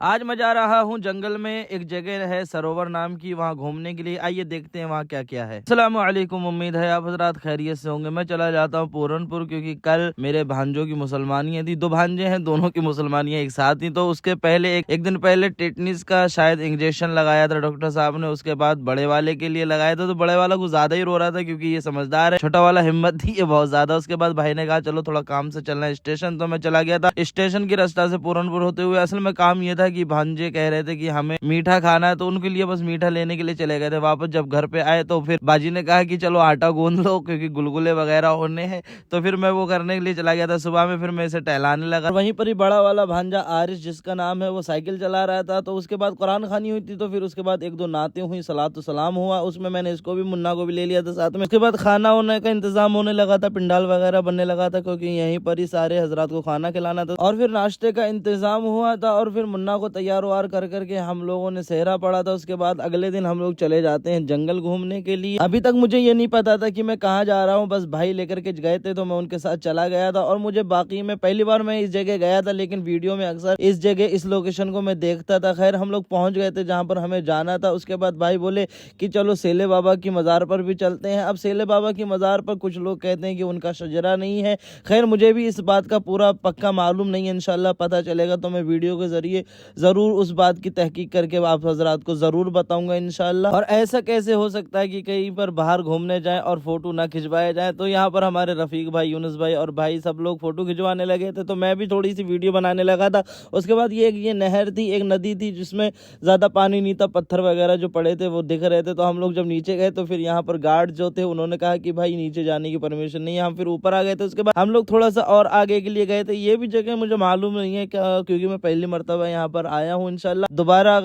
आज मैं जा रहा हूँ जंगल में, एक जगह है सरोवर नाम की, वहाँ घूमने के लिए। आइए देखते हैं वहाँ क्या क्या है। अस्सलाम वालेकुम, उम्मीद है आप हजरात खैरियत से होंगे। मैं चला जाता हूँ पूरनपुर, क्योंकि कल मेरे भांजों की मुसलमानियाँ थी। दो भांजे हैं, दोनों की मुसलमानियाँ एक साथ थी। तो उसके पहले एक दिन पहले टेटनिस का शायद इंजेक्शन लगाया था डॉक्टर साहब ने। उसके बाद बड़े वाले के लिए लगाया था, तो बड़े वाला कुछ ज्यादा ही रो रहा था, क्योंकि ये समझदार है। छोटा वाला हिम्मत थी ये बहुत ज्यादा। उसके बाद भाई ने कहा चलो थोड़ा काम से चलना है स्टेशन। तो मैं चला गया था स्टेशन की रास्ता से पूरनपुर होते हुए। असल में काम ये था कि भांजे कह रहे थे कि हमें मीठा खाना है, तो उनके लिए बस मीठा लेने के लिए चले गए थे। वापस जब घर पे आए तो फिर बाजी ने कहा कि चलो आटा गूंद लो, क्योंकि गुलगुले वगैरह होने हैं। तो फिर मैं वो करने के लिए चला गया था। सुबह में फिर मैं इसे टहलाने लगा। वहीं पर ही बड़ा वाला भांजा आरिश जिसका नाम है, वो साइकिल चला रहा था। तो उसके बाद कुरान खानी हुई थी, तो फिर उसके बाद एक दो नाते हुई, सलातो सलाम हुआ। उसमें मैंने इसको भी, मुन्ना को भी ले लिया था साथ में। उसके बाद खाना होने का इंतजाम होने लगा था, पिंडाल वगैरह बनने लगा था, क्योंकि यहीं पर ही सारे हजरात को खाना खिलाना था। और फिर नाश्ते का इंतजाम हुआ था, और फिर मुन्ना को तैयार वार कर करके हम लोगों ने सेहरा पड़ा था। उसके बाद अगले दिन हम लोग चले जाते हैं जंगल घूमने के लिए। अभी तक मुझे ये नहीं पता था कि मैं कहाँ जा रहा हूँ, बस भाई लेकर के गए थे तो मैं उनके साथ चला गया था। और मुझे बाकी में पहली बार मैं इस जगह गया था, लेकिन वीडियो में अक्सर इस जगह इस लोकेशन को मैं देखता था। खैर हम लोग पहुंच गए थे जहाँ पर हमें जाना था। उसके बाद भाई बोले कि चलो सेले बाबा की मज़ार पर भी चलते हैं। अब सेले बाबा की मज़ार पर कुछ लोग कहते हैं कि उनका शजरा नहीं है। खैर मुझे भी इस बात का पूरा पक्का मालूम नहीं है, इंशाल्लाह पता चलेगा तो मैं वीडियो के जरिए ज़रूर उस बात की तहकीक करके आप हजरात को ज़रूर बताऊंगा इंशाल्लाह। और ऐसा कैसे हो सकता है कि कहीं पर बाहर घूमने जाएं और फोटो ना खिंचवाए जाएं। तो यहाँ पर हमारे रफीक भाई, यूनुस भाई और भाई सब लोग फोटो खिंचवाने लगे थे, तो मैं भी थोड़ी सी वीडियो बनाने लगा था। उसके बाद ये नहर थी, एक नदी थी जिसमें ज़्यादा पानी नहीं था, पत्थर वगैरह जो पड़े थे वो दिख रहे थे। तो हम लोग जब नीचे गए तो फिर यहाँ पर गार्ड जो थे उन्होंने कहा कि भाई नीचे जाने की परमिशन नहीं है। हम फिर ऊपर आ गए थे। उसके बाद हम लोग थोड़ा सा और आगे के लिए गए थे। ये भी जगह मुझे मालूम नहीं है क्या, क्योंकि मैं पहली मरतबा यहाँ पर आया हूँ। इंशाल्लाह दोबारा